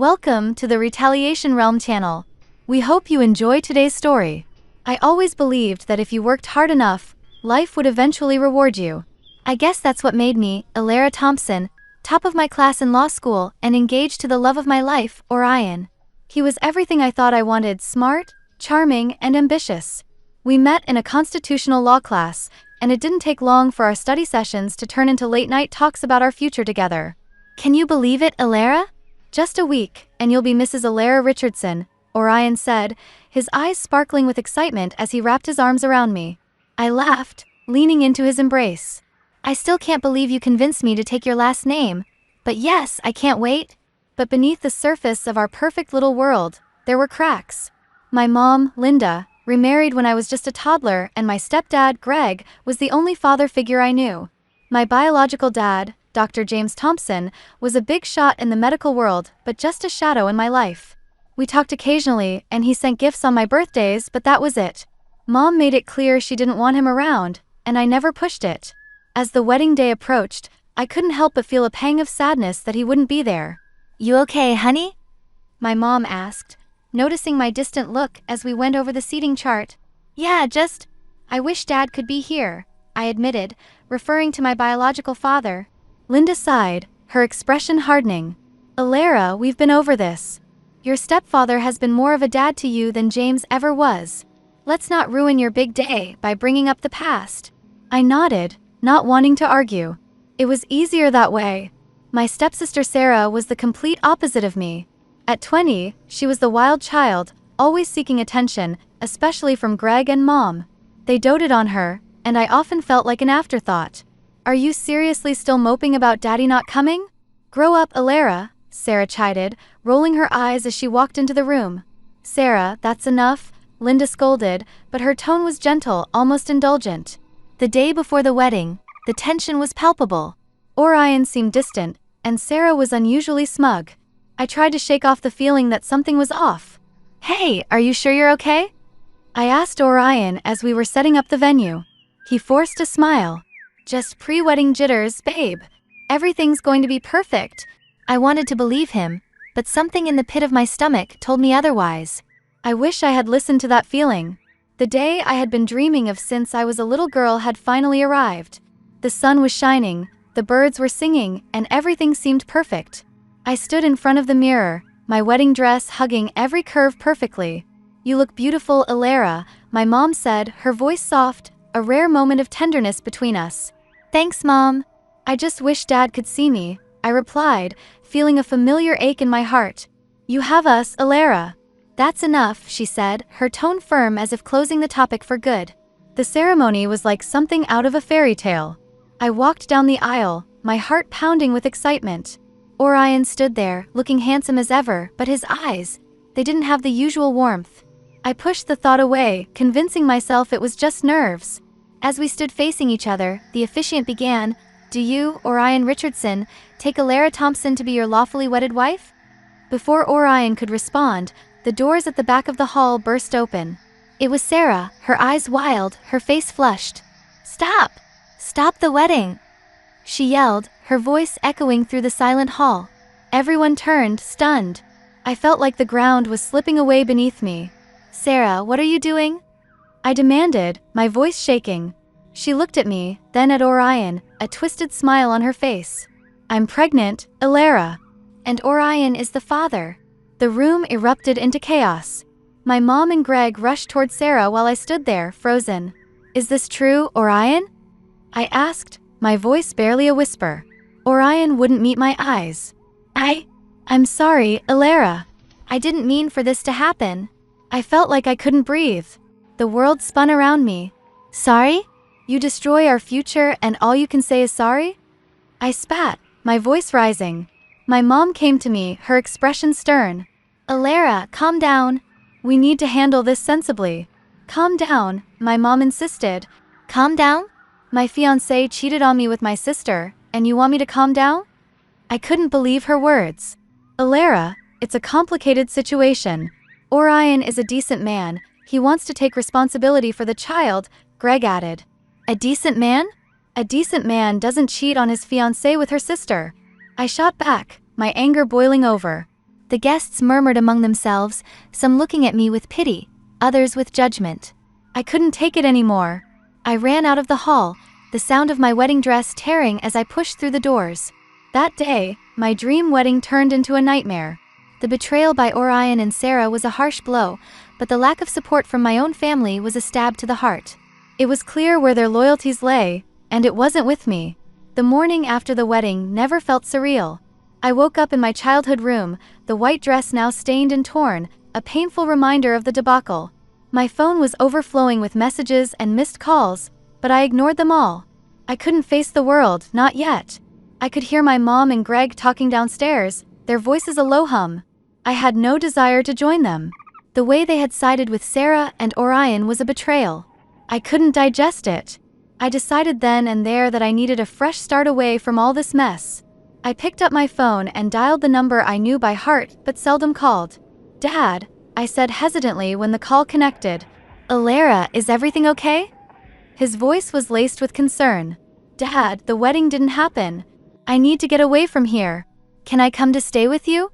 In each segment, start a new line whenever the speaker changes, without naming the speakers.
Welcome to the Retaliation Realm channel. We hope you enjoy today's story. I always believed that if you worked hard enough, life would eventually reward you. I guess that's what made me, Alara Thompson, top of my class in law school and engaged to the love of my life, Orion. He was everything I thought I wanted: smart, charming, and ambitious. We met in a constitutional law class, and it didn't take long for our study sessions to turn into late-night talks about our future together. Can you believe it, Alara? Just a week, and you'll be Mrs. Alara Richardson, Orion said, his eyes sparkling with excitement as he wrapped his arms around me. I laughed, leaning into his embrace. I still can't believe you convinced me to take your last name, but yes, I can't wait. But beneath the surface of our perfect little world, there were cracks. My mom, Linda, remarried when I was just a toddler, and my stepdad, Greg, was the only father figure I knew. My biological dad, Dr. James Thompson, was a big shot in the medical world, but just a shadow in my life. We talked occasionally, and he sent gifts on my birthdays, but that was it. Mom made it clear she didn't want him around, and I never pushed it. As the wedding day approached, I couldn't help but feel a pang of sadness that he wouldn't be there. "You okay, honey?" my mom asked, noticing my distant look as we went over the seating chart. "Yeah, I wish Dad could be here," I admitted, referring to my biological father. Linda sighed, her expression hardening. "Alara, we've been over this. Your stepfather has been more of a dad to you than James ever was. Let's not ruin your big day by bringing up the past." I nodded, not wanting to argue. It was easier that way. My stepsister Sarah was the complete opposite of me. At 20, she was the wild child, always seeking attention, especially from Greg and Mom. They doted on her, and I often felt like an afterthought. "Are you seriously still moping about Daddy not coming? Grow up, Alara," Sarah chided, rolling her eyes as she walked into the room. "Sarah, that's enough," Linda scolded, but her tone was gentle, almost indulgent. The day before the wedding, the tension was palpable. Orion seemed distant, and Sarah was unusually smug. I tried to shake off the feeling that something was off. "Hey, are you sure you're okay?" I asked Orion as we were setting up the venue. He forced a smile. "Just pre-wedding jitters, babe. Everything's going to be perfect." I wanted to believe him, but something in the pit of my stomach told me otherwise. I wish I had listened to that feeling. The day I had been dreaming of since I was a little girl had finally arrived. The sun was shining, the birds were singing, and everything seemed perfect. I stood in front of the mirror, my wedding dress hugging every curve perfectly. "You look beautiful, Alara," my mom said, her voice soft, a rare moment of tenderness between us. "Thanks, Mom. I just wish Dad could see me," I replied, feeling a familiar ache in my heart. "You have us, Alara." "That's enough," she said, her tone firm as if closing the topic for good. The ceremony was like something out of a fairy tale. I walked down the aisle, my heart pounding with excitement. Orion stood there, looking handsome as ever, but his eyes, they didn't have the usual warmth. I pushed the thought away, convincing myself it was just nerves. As we stood facing each other, the officiant began, "Do you, Orion Richardson, take Alara Thompson to be your lawfully wedded wife?" Before Orion could respond, the doors at the back of the hall burst open. It was Sarah, her eyes wild, her face flushed. "Stop! Stop the wedding!" she yelled, her voice echoing through the silent hall. Everyone turned, stunned. I felt like the ground was slipping away beneath me. "Sarah, what are you doing?" I demanded, my voice shaking. She looked at me, then at Orion, a twisted smile on her face. "I'm pregnant, Alara. And Orion is the father." The room erupted into chaos. My mom and Greg rushed toward Sarah while I stood there, frozen. "Is this true, Orion?" I asked, my voice barely a whisper. Orion wouldn't meet my eyes. I'm sorry, Alara. I didn't mean for this to happen." I felt like I couldn't breathe. The world spun around me. "Sorry? You destroy our future and all you can say is sorry?" I spat, my voice rising. My mom came to me, her expression stern. "Alara, calm down. We need to handle this sensibly." "Calm down," my mom insisted. "Calm down? My fiance cheated on me with my sister, and you want me to calm down?" I couldn't believe her words. "Alara, it's a complicated situation. Orion is a decent man. He wants to take responsibility for the child," Greg added. "A decent man? A decent man doesn't cheat on his fiancée with her sister." I shot back, my anger boiling over. The guests murmured among themselves, some looking at me with pity, others with judgment. I couldn't take it anymore. I ran out of the hall, the sound of my wedding dress tearing as I pushed through the doors. That day, my dream wedding turned into a nightmare. The betrayal by Orion and Sarah was a harsh blow, but the lack of support from my own family was a stab to the heart. It was clear where their loyalties lay, and it wasn't with me. The morning after the wedding never felt surreal. I woke up in my childhood room, the white dress now stained and torn, a painful reminder of the debacle. My phone was overflowing with messages and missed calls, but I ignored them all. I couldn't face the world, not yet. I could hear my mom and Greg talking downstairs, their voices a low hum. I had no desire to join them. The way they had sided with Sarah and Orion was a betrayal. I couldn't digest it. I decided then and there that I needed a fresh start away from all this mess. I picked up my phone and dialed the number I knew by heart but seldom called. "Dad," I said hesitantly when the call connected. "Alara, is everything okay?" His voice was laced with concern. "Dad, the wedding didn't happen. I need to get away from here. Can I come to stay with you?"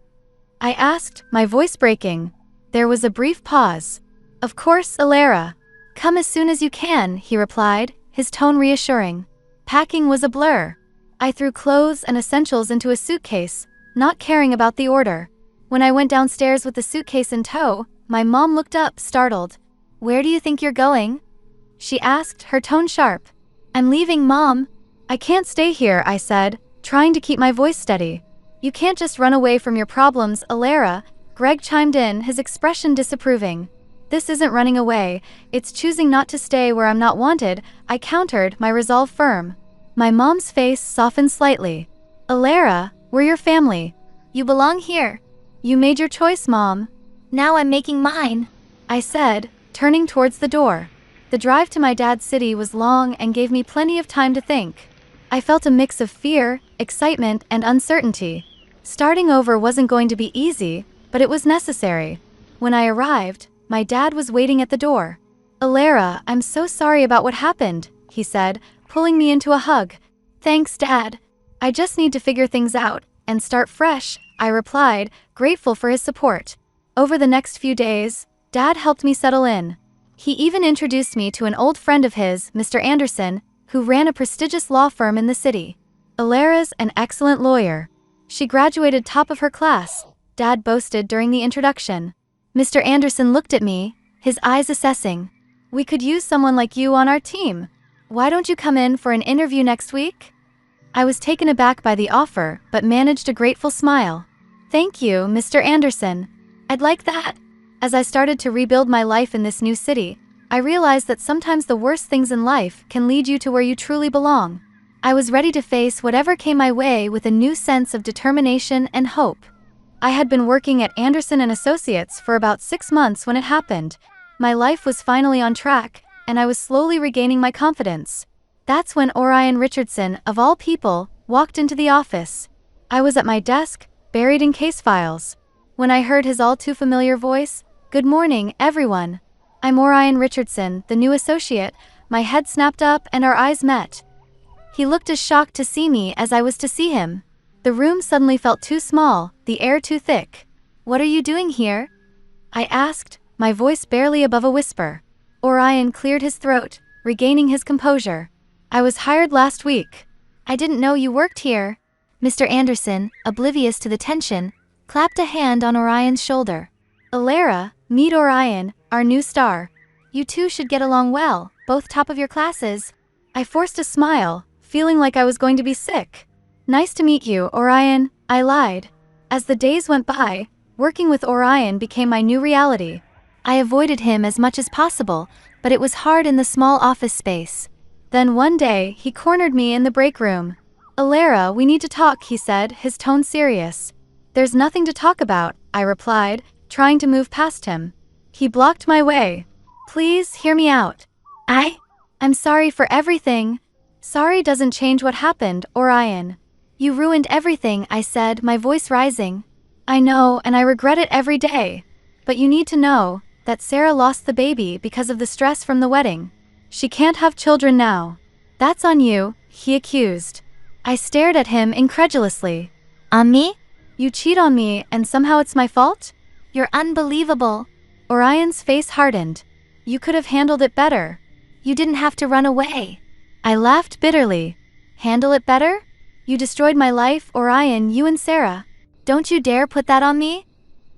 I asked, my voice breaking. There was a brief pause. "Of course, Alara. Come as soon as you can," he replied, his tone reassuring. Packing was a blur. I threw clothes and essentials into a suitcase, not caring about the order. When I went downstairs with the suitcase in tow, my mom looked up, startled. "Where do you think you're going?" she asked, her tone sharp. "I'm leaving, Mom." "I can't stay here," I said, trying to keep my voice steady. "You can't just run away from your problems, Alara," Greg chimed in, his expression disapproving. "This isn't running away, it's choosing not to stay where I'm not wanted," I countered, my resolve firm. My mom's face softened slightly. "Alara, we're your family. You belong here. You made your choice, Mom. Now I'm making mine," I said, turning towards the door. The drive to my dad's city was long and gave me plenty of time to think. I felt a mix of fear, excitement, and uncertainty. Starting over wasn't going to be easy, but it was necessary. When I arrived, my dad was waiting at the door. "Alara, I'm so sorry about what happened," he said, pulling me into a hug. "Thanks, Dad. I just need to figure things out and start fresh," I replied, grateful for his support. Over the next few days, Dad helped me settle in. He even introduced me to an old friend of his, Mr. Anderson, who ran a prestigious law firm in the city. Alara's an excellent lawyer. She graduated top of her class, Dad boasted during the introduction. Mr. Anderson looked at me, his eyes assessing. "We could use someone like you on our team. Why don't you come in for an interview next week?" I was taken aback by the offer, but managed a grateful smile. "Thank you, Mr. Anderson. I'd like that." As I started to rebuild my life in this new city, I realized that sometimes the worst things in life can lead you to where you truly belong. I was ready to face whatever came my way with a new sense of determination and hope. I had been working at Anderson & Associates for about 6 months when it happened. My life was finally on track, and I was slowly regaining my confidence. That's when Orion Richardson, of all people, walked into the office. I was at my desk, buried in case files. When I heard his all-too-familiar voice, "Good morning, everyone. I'm Orion Richardson, the new associate," my head snapped up and our eyes met. He looked as shocked to see me as I was to see him. The room suddenly felt too small, the air too thick. "What are you doing here?" I asked, my voice barely above a whisper. Orion cleared his throat, regaining his composure. "I was hired last week." "I didn't know you worked here." Mr. Anderson, oblivious to the tension, clapped a hand on Orion's shoulder. "Alara, meet Orion, our new star. You two should get along well, both top of your classes." I forced a smile, feeling like I was going to be sick. "Nice to meet you, Orion," I lied. As the days went by, working with Orion became my new reality. I avoided him as much as possible, but it was hard in the small office space. Then one day, he cornered me in the break room. "Alara, we need to talk," he said, his tone serious. "There's nothing to talk about," I replied, trying to move past him. He blocked my way. "Please, hear me out. I'm sorry for everything." "Sorry doesn't change what happened, Orion. You ruined everything," I said, my voice rising. "I know, and I regret it every day. But you need to know that Sarah lost the baby because of the stress from the wedding. She can't have children now." "That's on you," he accused. I stared at him incredulously. "On me? You cheat on me and somehow it's my fault? You're unbelievable. Orion's face hardened. You could have handled it better. You didn't have to run away. I laughed bitterly. Handle it better? You destroyed my life, Orion, you and Sarah. Don't you dare put that on me?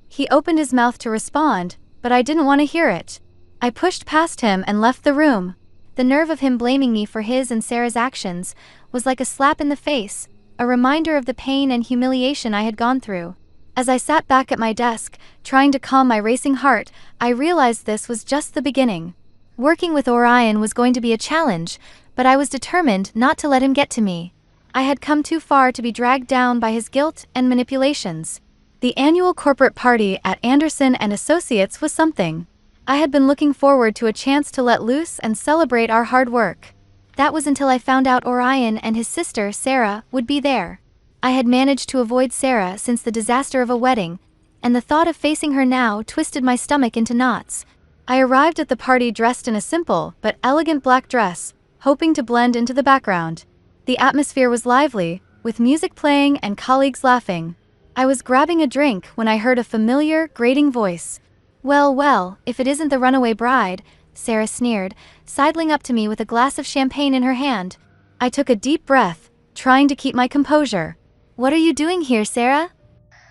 He opened his mouth to respond, but I didn't want to hear it. I pushed past him and left the room. The nerve of him blaming me for his and Sarah's actions was like a slap in the face, a reminder of the pain and humiliation I had gone through. As I sat back at my desk, trying to calm my racing heart, I realized this was just the beginning. Working with Orion was going to be a challenge, but I was determined not to let him get to me. I had come too far to be dragged down by his guilt and manipulations. The annual corporate party at Anderson and Associates was something. I had been looking forward to a chance to let loose and celebrate our hard work. That was until I found out Orion and his sister, Sarah, would be there. I had managed to avoid Sarah since the disaster of a wedding, and the thought of facing her now twisted my stomach into knots. I arrived at the party dressed in a simple but elegant black dress, hoping to blend into the background. The atmosphere was lively, with music playing and colleagues laughing. I was grabbing a drink when I heard a familiar, grating voice. "Well, well, if it isn't the runaway bride," Sarah sneered, sidling up to me with a glass of champagne in her hand. I took a deep breath, trying to keep my composure. "What are you doing here, Sarah?"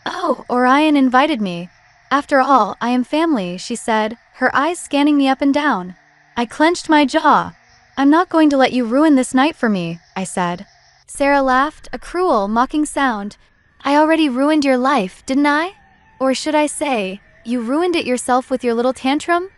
"Oh, Orion invited me. After all, I am family," she said, her eyes scanning me up and down. I clenched my jaw. "I'm not going to let you ruin this night for me," I said. Sarah laughed, a cruel, mocking sound. "I already ruined your life, didn't I? Or should I say, you ruined it yourself with your little tantrum?"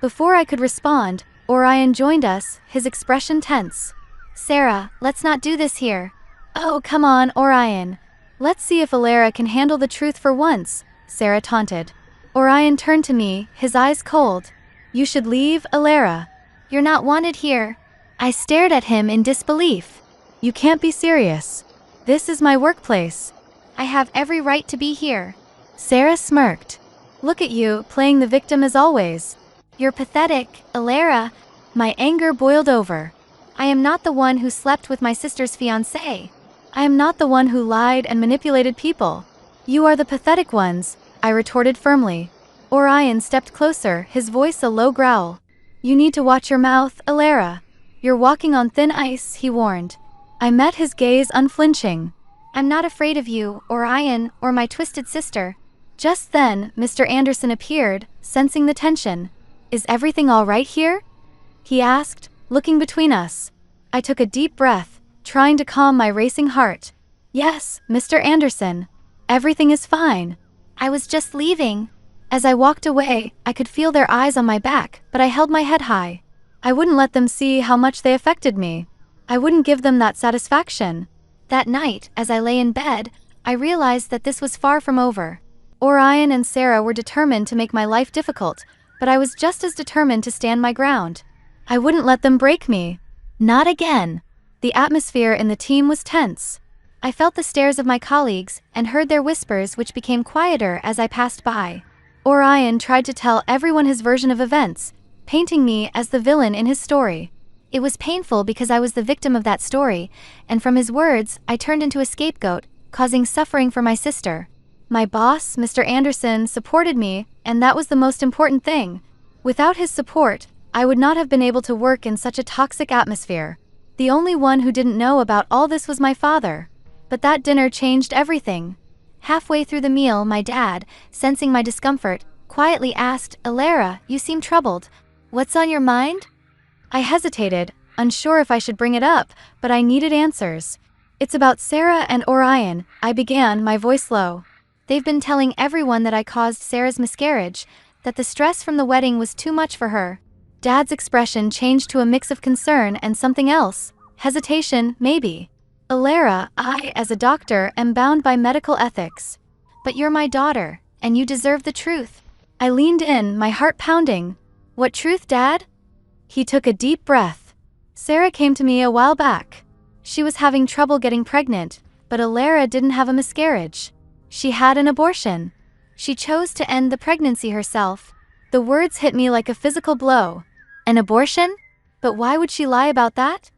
Before I could respond, Orion joined us, his expression tense. "Sarah, let's not do this here." "Oh, come on, Orion. Let's see if Alara can handle the truth for once," Sarah taunted. Orion turned to me, his eyes cold. "You should leave, Alara. You're not wanted here." I stared at him in disbelief. "You can't be serious. This is my workplace. I have every right to be here." Sarah smirked. "Look at you, playing the victim as always. You're pathetic, Alara." My anger boiled over. "I am not the one who slept with my sister's fiancé. I am not the one who lied and manipulated people. You are the pathetic ones," I retorted firmly. Orion stepped closer, his voice a low growl. "You need to watch your mouth, Alara. You're walking on thin ice," he warned. I met his gaze unflinching. "I'm not afraid of you, Orion, or my twisted sister." Just then, Mr. Anderson appeared, sensing the tension. "Is everything all right here?" he asked, looking between us. I took a deep breath, trying to calm my racing heart. "Yes, Mr. Anderson. Everything is fine. I was just leaving." As I walked away, I could feel their eyes on my back, but I held my head high. I wouldn't let them see how much they affected me. I wouldn't give them that satisfaction. That night, as I lay in bed, I realized that this was far from over. Orion and Sarah were determined to make my life difficult, but I was just as determined to stand my ground. I wouldn't let them break me. Not again. The atmosphere in the team was tense. I felt the stares of my colleagues and heard their whispers, which became quieter as I passed by. Orion tried to tell everyone his version of events, painting me as the villain in his story. It was painful because I was the victim of that story, and from his words, I turned into a scapegoat, causing suffering for my sister. My boss, Mr. Anderson, supported me, and that was the most important thing. Without his support, I would not have been able to work in such a toxic atmosphere. The only one who didn't know about all this was my father. But that dinner changed everything. Halfway through the meal, my dad, sensing my discomfort, quietly asked, "Alara, you seem troubled. What's on your mind?" I hesitated, unsure if I should bring it up, but I needed answers. "It's about Sarah and Orion," I began, my voice low. "They've been telling everyone that I caused Sarah's miscarriage, that the stress from the wedding was too much for her." Dad's expression changed to a mix of concern and something else. Hesitation, maybe. "Alara, I, as a doctor, am bound by medical ethics. But you're my daughter, and you deserve the truth." I leaned in, my heart pounding. "What truth, Dad?" He took a deep breath. "Sarah came to me a while back. She was having trouble getting pregnant, but Alara didn't have a miscarriage. She had an abortion. She chose to end the pregnancy herself." The words hit me like a physical blow. An abortion? But why would she lie about that?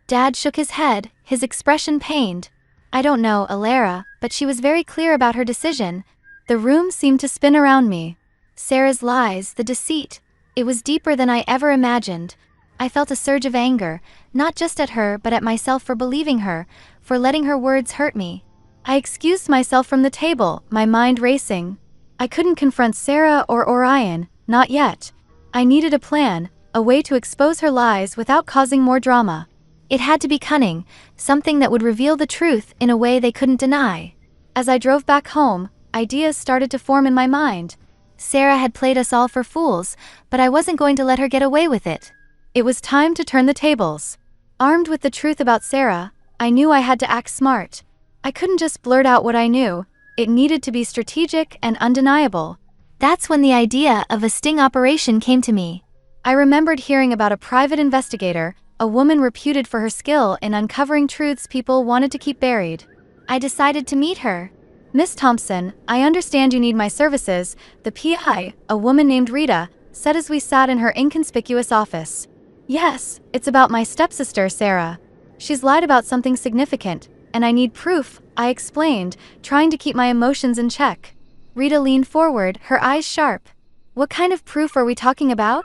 Dad shook his head, his expression pained. I don't know, Alara, but she was very clear about her decision. The room seemed to spin around me. Sarah's lies, the deceit. It was deeper than I ever imagined. I felt a surge of anger, not just at her but at myself for believing her, for letting her words hurt me. I excused myself from the table, my mind racing. I couldn't confront Sarah or Orion, not yet. I needed a plan, a way to expose her lies without causing more drama. It had to be cunning, something that would reveal the truth in a way they couldn't deny. As I drove back home, ideas started to form in my mind. Sarah had played us all for fools, but I wasn't going to let her get away with it. It was time to turn the tables. Armed with the truth about Sarah, I knew I had to act smart. I couldn't just blurt out what I knew. It needed to be strategic and undeniable. That's when the idea of a sting operation came to me. I remembered hearing about a private investigator, a woman reputed for her skill in uncovering truths people wanted to keep buried. I decided to meet her. Miss Thompson, I understand you need my services, the PI, a woman named Rita, said as we sat in her inconspicuous office. Yes, it's about my stepsister, Sarah. She's lied about something significant, and I need proof, I explained, trying to keep my emotions in check. Rita leaned forward, her eyes sharp. What kind of proof are we talking about?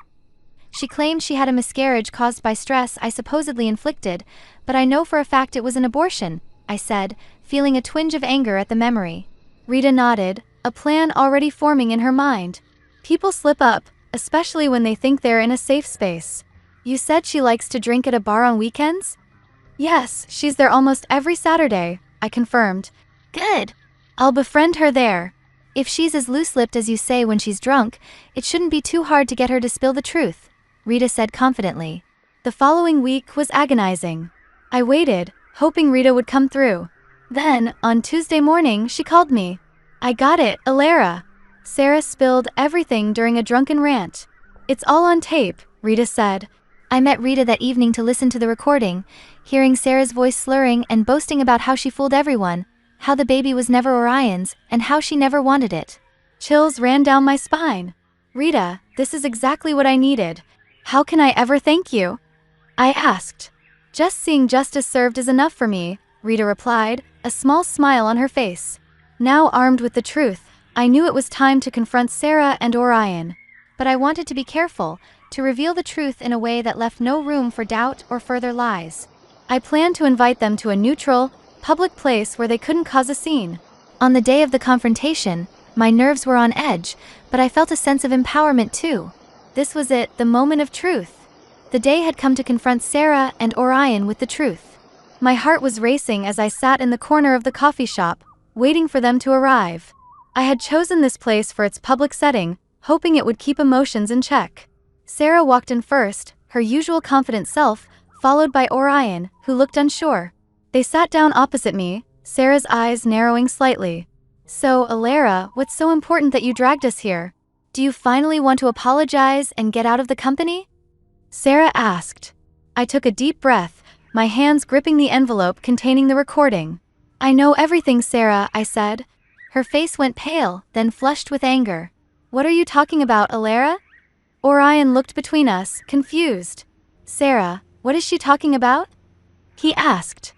She claimed she had a miscarriage caused by stress I supposedly inflicted, but I know for a fact it was an abortion, I said, feeling a twinge of anger at the memory. Rita nodded, a plan already forming in her mind. People slip up, especially when they think they're in a safe space. You said she likes to drink at a bar on weekends? Yes, she's there almost every Saturday, I confirmed. Good. I'll befriend her there. If she's as loose-lipped as you say when she's drunk, it shouldn't be too hard to get her to spill the truth, Rita said confidently. The following week was agonizing. I waited, hoping Rita would come through. Then, on Tuesday morning, she called me. I got it, Alara. Sarah spilled everything during a drunken rant. It's all on tape, Rita said. I met Rita that evening to listen to the recording, hearing Sarah's voice slurring and boasting about how she fooled everyone, how the baby was never Orion's, and how she never wanted it. Chills ran down my spine. Rita, this is exactly what I needed. How can I ever thank you? I asked. Just seeing justice served is enough for me, Rita replied, a small smile on her face. Now armed with the truth, I knew it was time to confront Sarah and Orion. But I wanted to be careful, to reveal the truth in a way that left no room for doubt or further lies. I planned to invite them to a neutral, public place where they couldn't cause a scene. On the day of the confrontation, my nerves were on edge, but I felt a sense of empowerment too. This was it, the moment of truth. The day had come to confront Sarah and Orion with the truth. My heart was racing as I sat in the corner of the coffee shop, waiting for them to arrive. I had chosen this place for its public setting, hoping it would keep emotions in check. Sarah walked in first, her usual confident self, followed by Orion, who looked unsure. They sat down opposite me, Sarah's eyes narrowing slightly. So, Alara, what's so important that you dragged us here? Do you finally want to apologize and get out of the company? Sarah asked. I took a deep breath, my hands gripping the envelope containing the recording. I know everything, Sarah, I said. Her face went pale, then flushed with anger. What are you talking about, Alara? Orion looked between us, confused. Sarah, what is she talking about? He asked.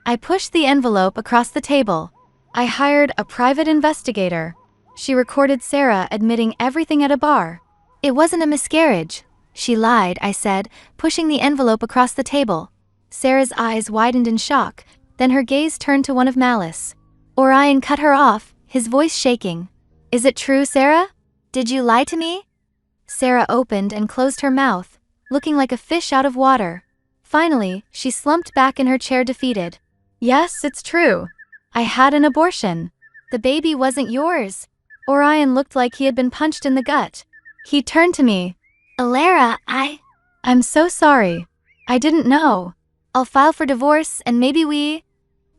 I pushed the envelope across the table. I hired a private investigator. She recorded Sarah admitting everything at a bar. It wasn't a miscarriage. She lied, I said, pushing the envelope across the table. Sarah's eyes widened in shock, then her gaze turned to one of malice. Orion cut her off, his voice shaking. Is it true, Sarah? Did you lie to me? Sarah opened and closed her mouth, looking like a fish out of water. Finally, she slumped back in her chair defeated. Yes, it's true. I had an abortion. The baby wasn't yours. Orion looked like he had been punched in the gut. He turned to me. Alara, I'm so sorry. I didn't know. I'll file for divorce and maybe we...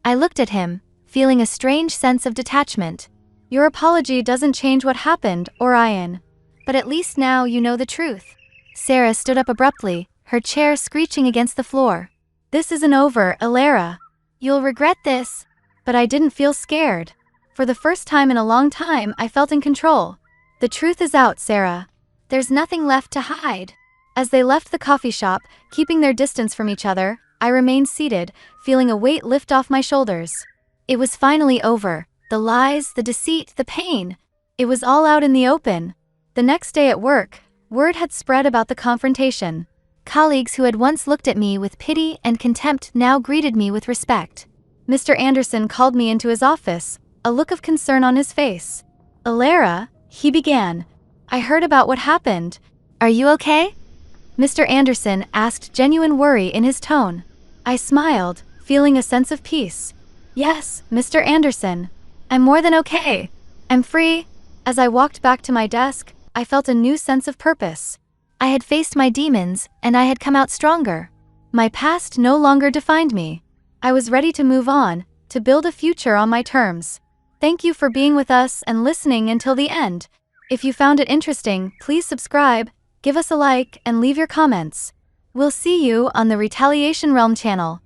I looked at him, feeling a strange sense of detachment. Your apology doesn't change what happened, Orion. But at least now you know the truth. Sarah stood up abruptly, her chair screeching against the floor. This isn't over, Alara. You'll regret this. But I didn't feel scared. For the first time in a long time, I felt in control. The truth is out, Sarah. There's nothing left to hide. As they left the coffee shop, keeping their distance from each other, I remained seated, feeling a weight lift off my shoulders. It was finally over. The lies, the deceit, the pain. It was all out in the open. The next day at work, word had spread about the confrontation. Colleagues who had once looked at me with pity and contempt now greeted me with respect. Mr. Anderson called me into his office, a look of concern on his face. "Alara," he began, "I heard about what happened. Are you okay?" Mr. Anderson asked, genuine worry in his tone. I smiled, feeling a sense of peace. "Yes, Mr. Anderson. I'm more than okay. I'm free." As I walked back to my desk, I felt a new sense of purpose. I had faced my demons, and I had come out stronger. My past no longer defined me. I was ready to move on, to build a future on my terms. Thank you for being with us and listening until the end. If you found it interesting, please subscribe, give us a like, and leave your comments. We'll see you on the Retaliation Realm channel.